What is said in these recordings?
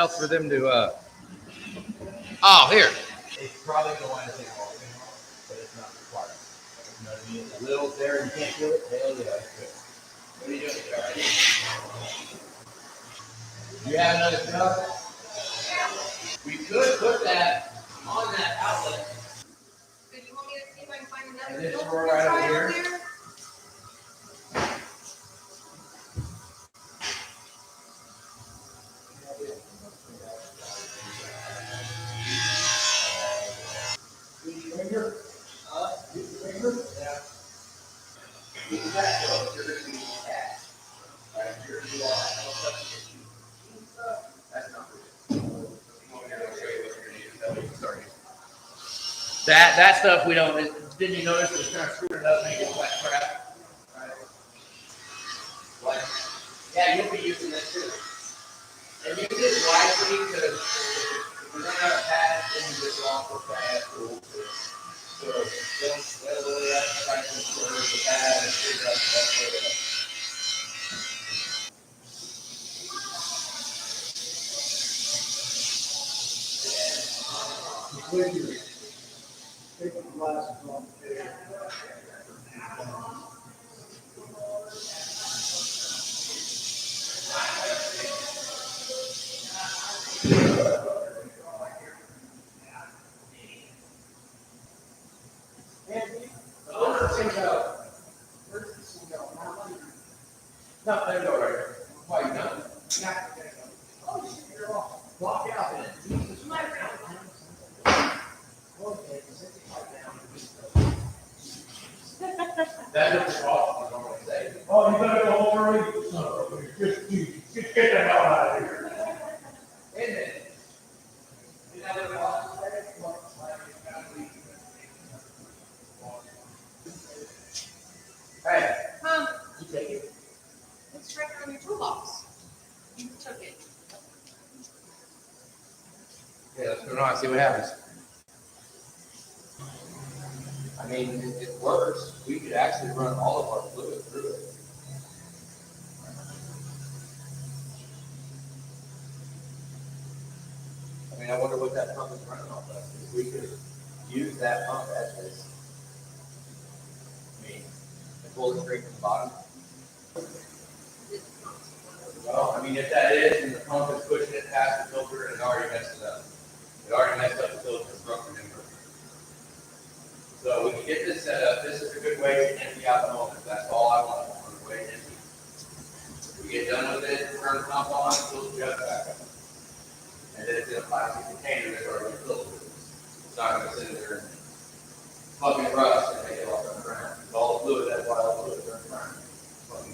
else for them to. Oh, here. It's probably going to take all of it, but it's not required. You know what I mean? A little there, you can't feel it. Hell yeah, that's good. What are you doing there? Do you have another stuff? We could put that on that outlet. So you want me to see if I can find another filter right over here? Use your finger? Use your finger? Yeah. Use that though. You're going to be attached. Right here you are. That's not good. That stuff we don't. Didn't you notice it's kind of screwed it up, making it like crap? Right. Like, yeah, you'll be using this too. And use it wisely because if we don't have a pad, then you just lost the pad tool. So don't let it really have to try to control the pad and figure out the best way to. Take the glasses off. No, there you go, right here. Why you done? Oh, you're off. Walk out in it. Jesus. That's what the problem is normally say. Oh, you better go home early? No, just get the hell out of here. Isn't it? You know what it was? Hey. Huh? You take it? It's right there on your toolbox. You took it. Yeah, let's put it on and see what happens. I mean, it works. We could actually run all of our fluid through it. I mean, I wonder what that pump is running off of. If we could use that pump as this. I mean, pull it straight from the bottom. Well, I mean, if that is, and the pump is pushing it past the filter, it already messed it up. It already messed up the filter structure. So we can get this set up. This is a good way to empty out the motor. That's all I want on the way empty. We get done with it, turn the pump on, fill the jug back up. And then it's in a plastic container that's already filled with it. It's not going to sit there and fucking rust and make it all turn around. It's all the fluid, that's why all the fluid turns around. Fucking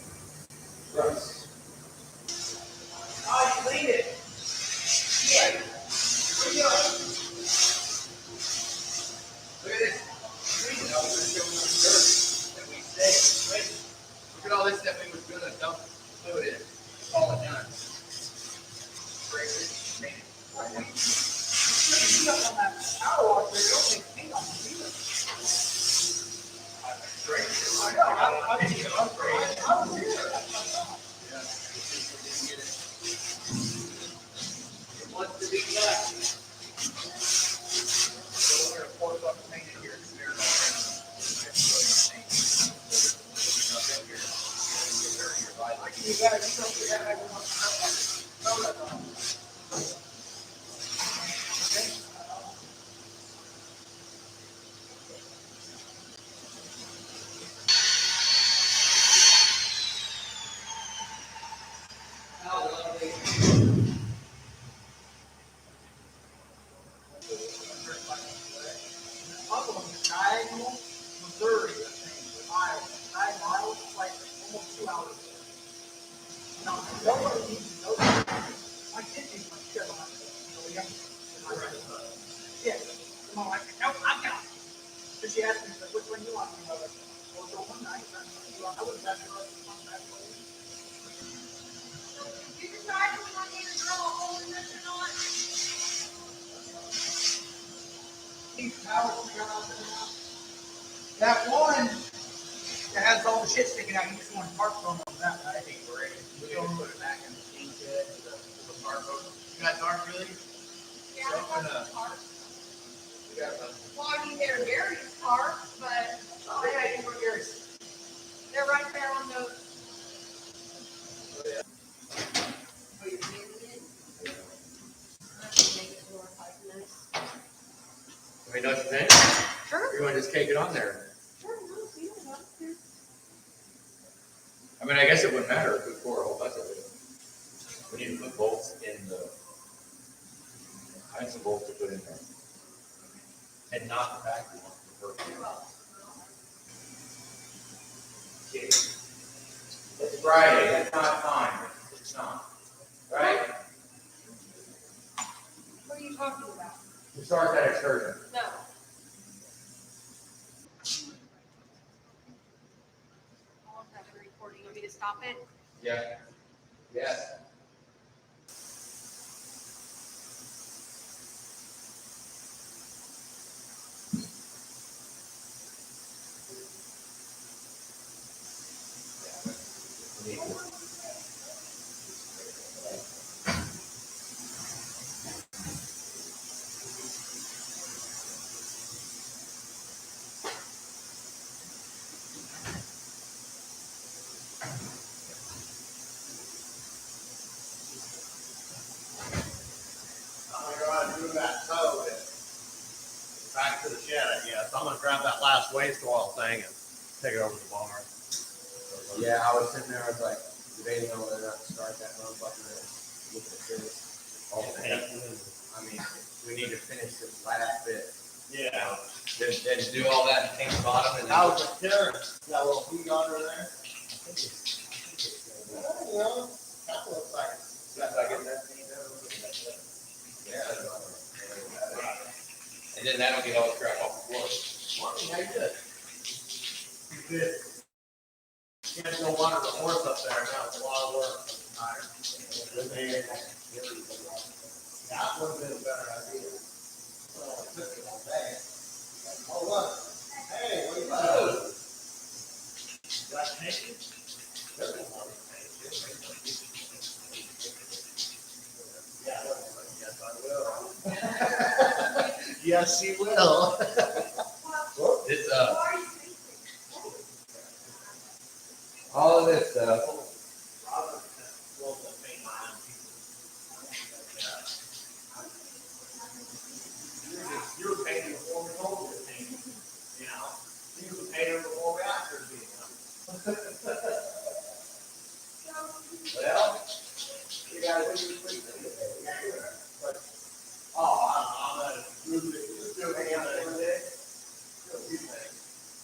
rust. Oh, you cleaned it. Yeah. Where you going? Look at this. Clean it up. We're showing the dirt that we saved. Look at all this that we was going to dump fluid in. It's all done. Break it. Clean it. You don't have power wash, but you don't take paint on it either. Great. I know. I need to upgrade. I'm here. Yeah. It wants to be done. So we're going to pour some paint in here. You got to do something that I want to know. Diagonal, Missouri, Iowa. 9 miles, like almost 2 hours. Now, nobody needs to know that. My kids need my shit on it. Yeah. Come on, like, nope, I got it. So she asked me, which one you want? I was like, well, the one night. I would have asked her one that way. You decide if you want me to drill a hole in this or not? These towels we got out there now. That one that has all the shit sticking out, you just want to tarp on that. I think we're ready. We don't put it back in the steam shed, the tarp over. You got dark really? Yeah, So, I got park. we got some. Well, I mean, they're Gary's park, but Oh, yeah, you were Gary's. they're right there on the. Oh, yeah. Are you busy? I can make it more 5 minutes. I mean, don't you think? Sure. You want to just cake it on there? Sure, no, see what else there. I mean, I guess it wouldn't matter if we pour a whole bunch of it. We need to put bolts in the, find some bolts to put in there. And not the factory ones. Okay. It's Friday, that's not time. It's not. Right? What are you talking about? We start that excursion. No. I'll have it recording. You want me to stop it? Yeah. Yes. Move that toe back to the shed, I guess. I'm gonna grab that last waste oil thing and take it over to the barn. Yeah, I was sitting there, I was like, debating on whether or not to start that motherfucker and look at this. All the I mean, we need to finish this last bit. Yeah. Then do all that and paint the bottom and then. How's the clearance? Got a little heat under there? Well, you know, that looks like it's. That's like that. Yeah. And then that'll get all the crap off the floor. Well, yeah, you did. You did. You had to go water the horse up there, that was a lot of work. That would have been a better idea. Well, it took it all day. Oh, look. Hey, what are you doing? Got painted? There's a lot of painted. Yeah, yes, I will. Yes, you will. It's, all of this stuff. You were painting before we told you to paint, you know? You were painting before we asked her to be, Well, you gotta do your free thing. Oh, I'm gonna move it, just do it every day.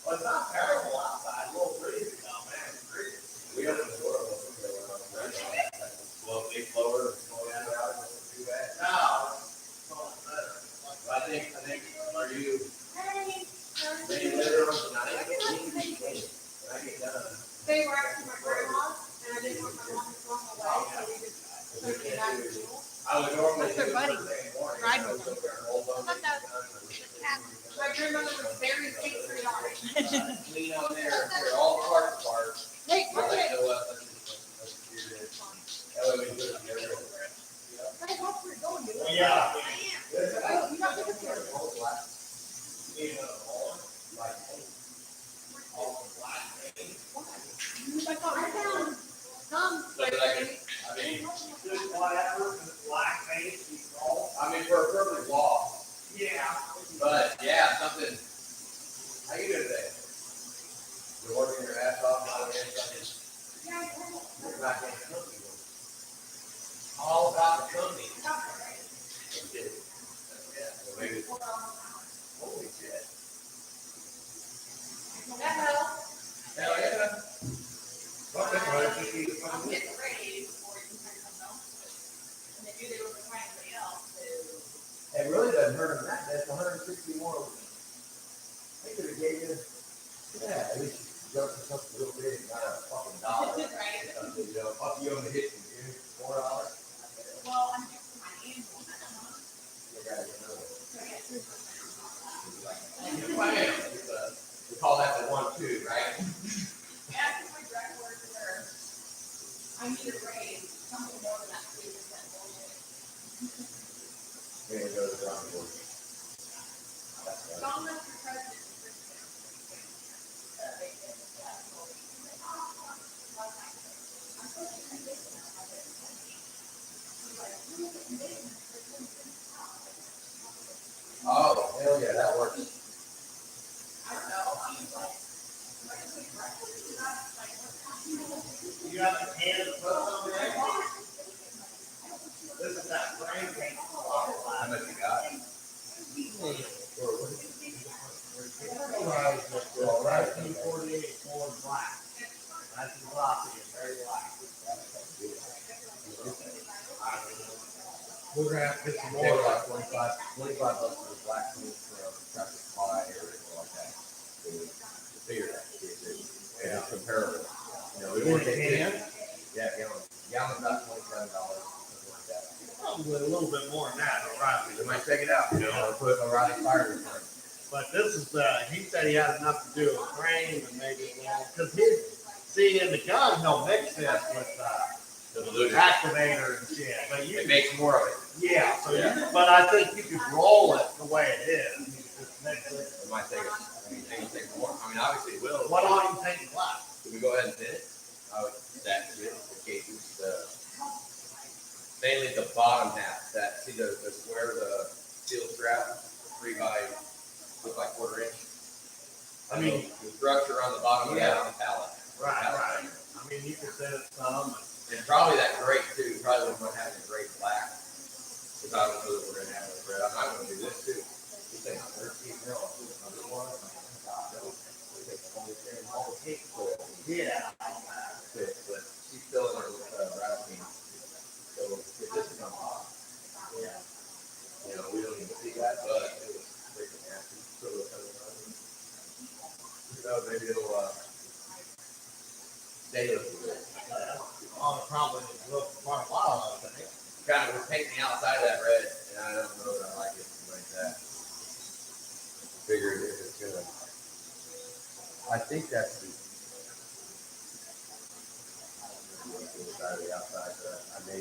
Well, it's not terrible outside, a little breezy though, man, it's breezy. We opened the door. Well, big blower, slow down, too bad. No, it's all better. I think, are you, Hey. maybe later on tonight, we can be clean. When I get done. They were actually my grandma's, and I didn't want my mom to throw them away, so we just took it out of the pool. I would normally. That's their do it buddy. first thing in the morning. Ride I would with them. sit there and hold on. But my grandmother was very sweet for y'all. Clean on there, clear all the parts apart. Hey, We're look like, at you know what, let's do this. That way we put it together. Hey, watch where you're going, dude. Well, yeah. Oh, you got this here. You know, Like, all the black paint. I found some. so like, I mean, Just whatever, just black paint, it's all. I mean, for a perfect wall, Yeah. but yeah, something. How you doing today? You're working your ass off, not getting something. You're not getting something. All about the company. Yeah, so maybe. Holy shit. That helps. Hell yeah. Well, that's what I think you- I'm getting ready before you can come home. And they knew they were trying somebody else to. It really doesn't hurt them that, that's 160 more. They could have gave you, yeah, at least you go for something real big, not a fucking dollar. Right. You know, fuck you on the hit, dude, $4. Well, I'm just my annual. You gotta get another. So I get 3%. We call that the 1-2, right? Yeah, because my direct words are, I need a raise, something more than that 3% bullshit. Then it goes around the board. John left your president. Oh, hell yeah, that works. I don't know, I'm just like, You got the can of put on there? This is that frame paint. How much you got? Well, that's P48 forward black. That's the glossy, it's very black. We're gonna have to get some They were more. like 25 bucks for the black paint for a traffic supply or anything like that. To figure that, and it's comparable. You know, we want to get, yeah, gallon about $27, something like that. Probably a little bit more than that, O'Reilly. We might check it out, you know, or put O'Reilly fire department. But this is, he said he had enough to do with frame and maybe, because his, see, in the gun, they'll mix this with, activator and shit, but you, It makes more of it. yeah, so you, but I think you could roll it the way it is. You could just mix it. It might take us, I mean, it take more. I mean, obviously it will. What all you think black? Can we go ahead and fit it? I would, that's it, the cases, mainly the bottom half, that, see the square, the steel strap, 3 by, look like 1/4 inch. I mean, The structure on the bottom of that on the pallet. right. I mean, you could set it some. And probably that grate too, probably wouldn't want having a grate black. Because I don't know that we're gonna have a red, I'm not gonna do this too. This thing's 13 mil, I'll do another one. Yeah. But she's still in her, rattle can. So if this is on top, Yeah. you know, we don't even see that, but it was freaking nasty. So, maybe it'll, stay with it. Oh, probably look quite a while, I think. Kind of was painting the outside of that red, and I don't know that I like it like that. Figured if it's gonna, I think that's the inside of the outside, but I may